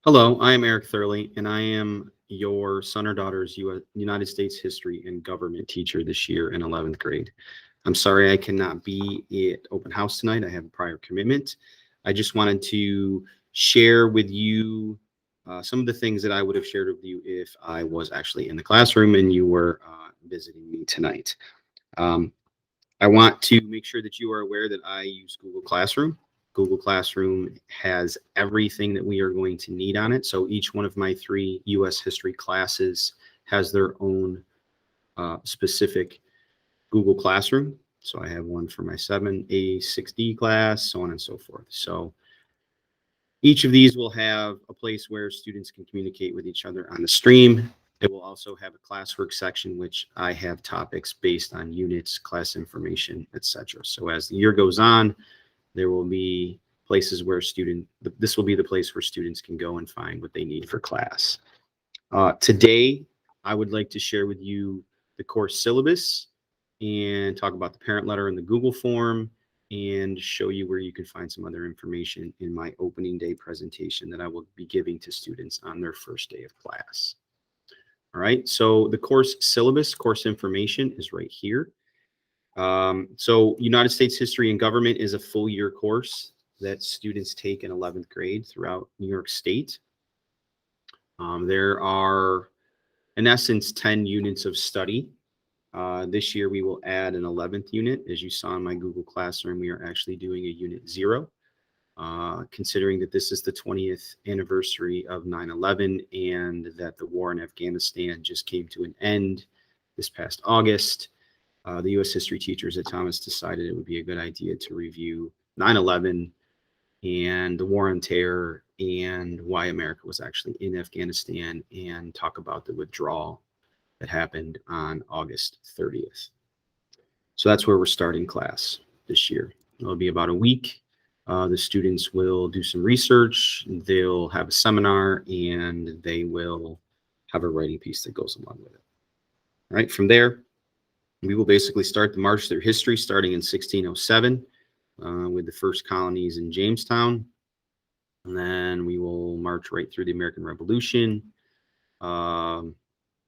Hello, I am Eric Thurley, and I am your son or daughter's United States History and Government teacher this year in 11th grade. I'm sorry I cannot be at open house tonight. I have a prior commitment. I just wanted to share with you some of the things that I would have shared with you if I was actually in the classroom and you were visiting me tonight. Um, I want to make sure that you are aware that I use Google Classroom. Google Classroom has everything that we are going to need on it. So each one of my three U.S. history classes has their own specific Google Classroom. So I have one for my 7A, 6D class, so on and so forth. So each of these will have a place where students can communicate with each other on the stream. It will also have a classwork section, which I have topics based on units, class information, etc. So as the year goes on, there will be places where this will be the place where students can go and find what they need for class. Today, I would like to share with you the course syllabus and talk about the parent letter and the Google form and show you where you can find some other information in my opening day presentation that I will be giving to students on their first day of class. All right, so the course syllabus, course information is right here. So United States History and Government is a full year course that students take in 11th grade throughout New York State. There are, in essence, 10 units of study. This year we will add an 11th unit. As you saw in my Google Classroom, we are actually doing a unit 0. Considering that this is the 20th anniversary of 9/11 and that the war in Afghanistan just came to an end this past August, the U.S. history teachers at Thomas decided it would be a good idea to review 9/11 and the war on terror and why America was actually in Afghanistan and talk about the withdrawal that happened on August 30th. So that's where we're starting class this year. It'll be about a week. The students will do some research, they'll have a seminar, and they will have a writing piece that goes along with it. All right, from there, we will basically start the march through history starting in 1607 with the first colonies in Jamestown. And then we will march right through the American Revolution, the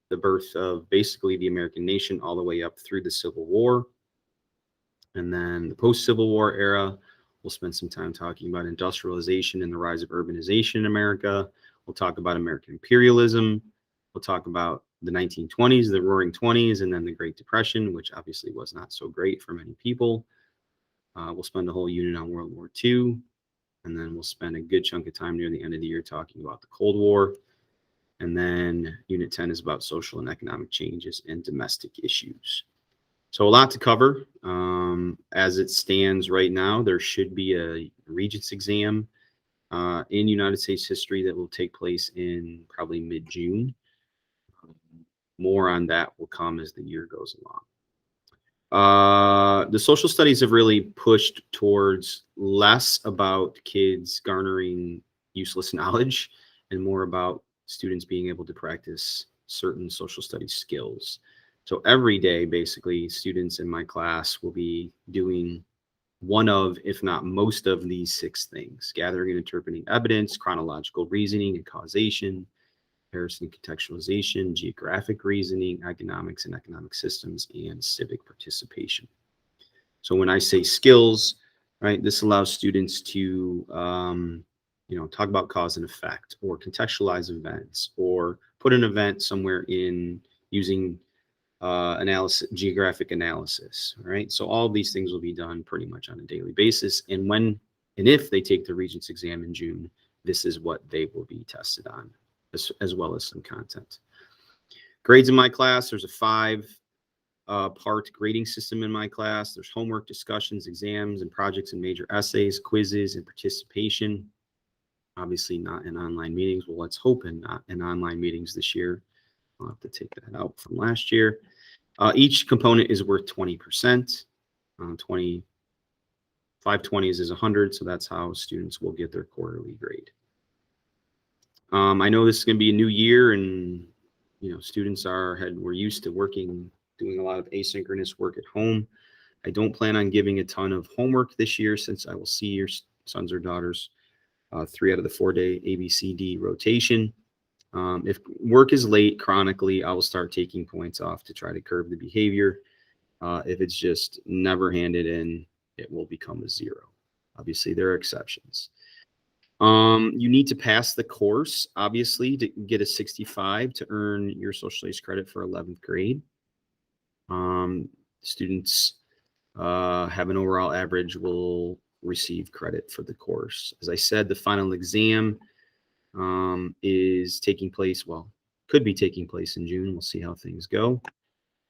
birth of basically the American nation all the way up through the Civil War. And then the post-Civil War era, we'll spend some time talking about industrialization and the rise of urbanization in America. We'll talk about American imperialism. We'll talk about the 1920s, the Roaring 20s, and then the Great Depression, which obviously was not so great for many people. We'll spend a whole unit on World War II, and then we'll spend a good chunk of time near the end of the year talking about the Cold War. And then Unit 10 is about social and economic changes and domestic issues. So a lot to cover. As it stands right now, there should be a Regents exam in United States history that will take place in probably mid-June. More on that will come as the year goes along. The social studies have really pushed towards less about kids garnering useless knowledge and more about students being able to practice certain social studies skills. So every day, basically, students in my class will be doing one of, if not most of these 6 things: gathering and interpreting evidence, chronological reasoning and causation, comparison and contextualization, geographic reasoning, economics and economic systems, and civic participation. So when I say skills, right, this allows students to, talk about cause and effect, or contextualize events, or put an event somewhere in using geographic analysis, right? So all of these things will be done pretty much on a daily basis. And when and if they take the Regents exam in June, this is what they will be tested on, as well as some content. Grades in my class, there's a 5-part grading system in my class. There's homework, discussions, exams, and projects and major essays, quizzes, and participation. Obviously not in online meetings. Well, let's hope not in online meetings this year. I'll have to take that out from last year. Each component is worth 20%. 5/20s is 100, so that's how students will get their quarterly grade. I know this is going to be a new year, and students we're used to doing a lot of asynchronous work at home. I don't plan on giving a ton of homework this year since I will see your sons or daughters 3 out of the 4-day ABCD rotation. If work is late chronically, I will start taking points off to try to curb the behavior. If it's just never handed in, it will become a 0. Obviously, there are exceptions. You need to pass the course, obviously, to get a 65 to earn your social studies credit for 11th grade. Students have an overall average will receive credit for the course. As I said, the final exam is taking place, well, could be taking place in June. We'll see how things go.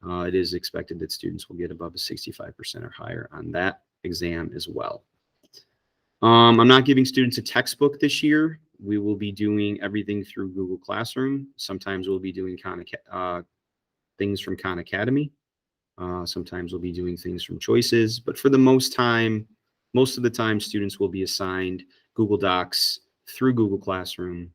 It is expected that students will get above a 65% or higher on that exam as well. I'm not giving students a textbook this year. We will be doing everything through Google Classroom. Sometimes we'll be doing things from Khan Academy. Sometimes we'll be doing things from Choices, but for the most of the time, students will be assigned Google Docs through Google Classroom,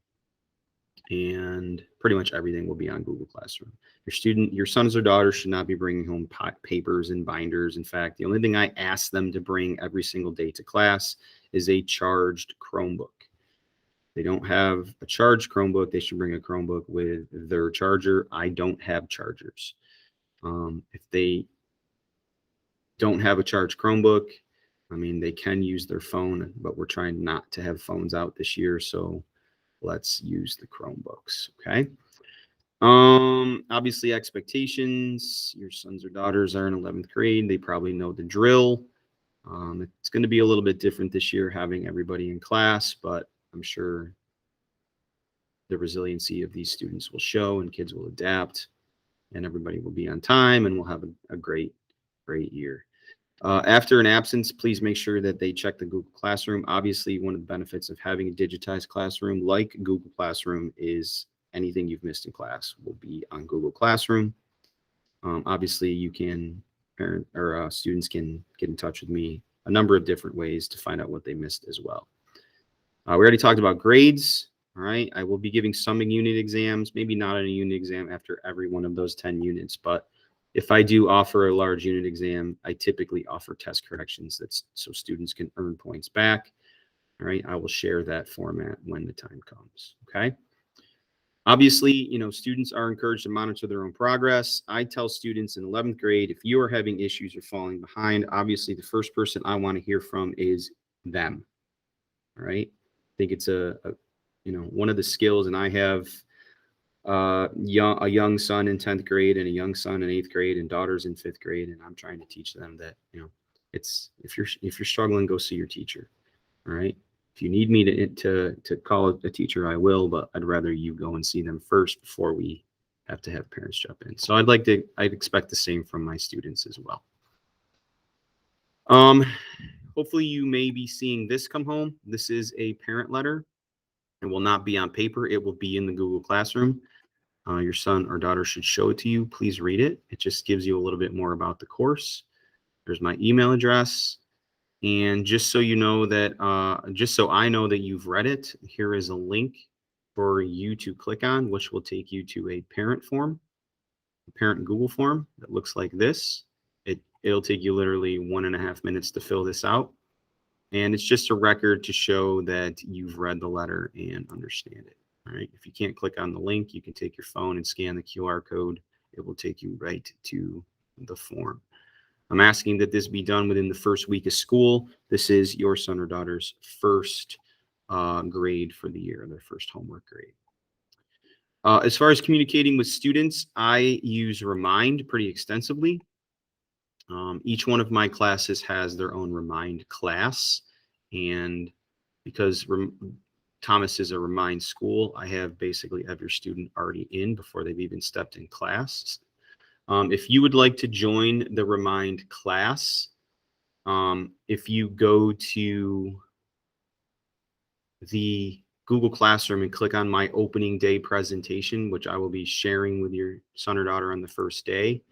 and pretty much everything will be on Google Classroom. Your sons or daughters should not be bringing home papers and binders. In fact, the only thing I ask them to bring every single day to class is a charged Chromebook. If they don't have a charged Chromebook, they should bring a Chromebook with their charger. I don't have chargers. If they don't have a charged Chromebook, I mean, they can use their phone, but we're trying not to have phones out this year, so let's use the Chromebooks, okay? Obviously, expectations. Your sons or daughters are in 11th grade. They probably know the drill. It's going to be a little bit different this year having everybody in class, but I'm sure the resiliency of these students will show and kids will adapt and everybody will be on time and we'll have a great year. After an absence, please make sure that they check the Google Classroom. Obviously, one of the benefits of having a digitized classroom like Google Classroom is anything you've missed in class will be on Google Classroom. Obviously, you can, students can get in touch with me a number of different ways to find out what they missed as well. We already talked about grades. All right, I will be giving some unit exams, maybe not a unit exam after every one of those 10 units, but if I do offer a large unit exam, I typically offer test corrections so students can earn points back. All right, I will share that format when the time comes, okay? Obviously, students are encouraged to monitor their own progress. I tell students in 11th grade, if you are having issues or falling behind, obviously the first person I want to hear from is them, all right? I think it's one of the skills, and I have a young son in 10th grade and a young son in 8th grade and daughters in 5th grade, and I'm trying to teach them that it's if you're struggling, go see your teacher. All right, if you need me to call a teacher, I will, but I'd rather you go and see them first before we have to have parents jump in. So I'd expect the same from my students as well. Hopefully you may be seeing this come home. This is a parent letter. It will not be on paper. It will be in the Google Classroom. Your son or daughter should show it to you. Please read it. It just gives you a little bit more about the course. There's my email address. And just so you know that, just so I know that you've read it, here is a link for you to click on, which will take you to a parent form, a parent Google form that looks like this. It'll take you literally 1.5 minutes to fill this out. And it's just a record to show that you've read the letter and understand it. All right. If you can't click on the link, you can take your phone and scan the QR code. It will take you right to the form. I'm asking that this be done within the first week of school. This is your son or daughter's first grade for the year, their first homework grade. As far as communicating with students, I use Remind pretty extensively. Each one of my classes has their own Remind class, and because Thomas is a Remind school, I have basically every student already in before they've even stepped in class. If you would like to join the Remind class, if you go to the Google Classroom and click on my opening day presentation, which I will be sharing with your son or daughter on the first day,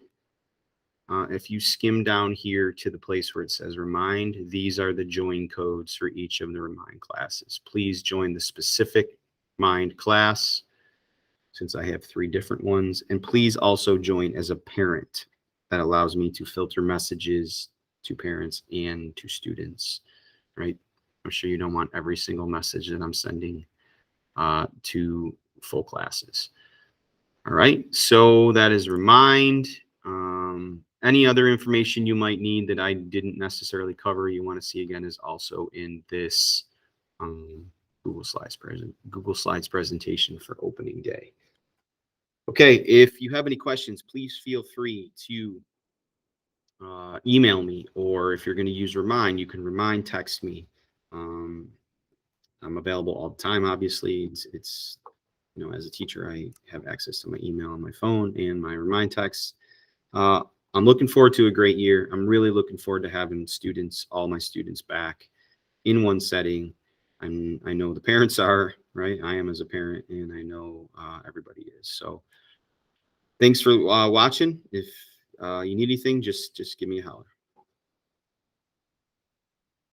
if you skim down here to the place where it says Remind, these are the join codes for each of the Remind classes. Please join the specific Mind class, since I have 3 different ones. And please also join as a parent. That allows me to filter messages to parents and to students, right? I'm sure you don't want every single message that I'm sending to full classes. All right, so that is Remind. Any other information you might need that I didn't necessarily cover you want to see again is also in this Google Slides presentation for opening day. Okay, if you have any questions, please feel free to email me, or if you're going to use Remind, you can Remind text me. I'm available all the time. Obviously, it's you know, as a teacher, I have access to my email on my phone and my Remind texts. I'm looking forward to a great year. I'm really looking forward to having all my students back in one setting. I know the parents are, right? I am as a parent, and I know everybody is. So thanks for watching. If you need anything, just give me a holler.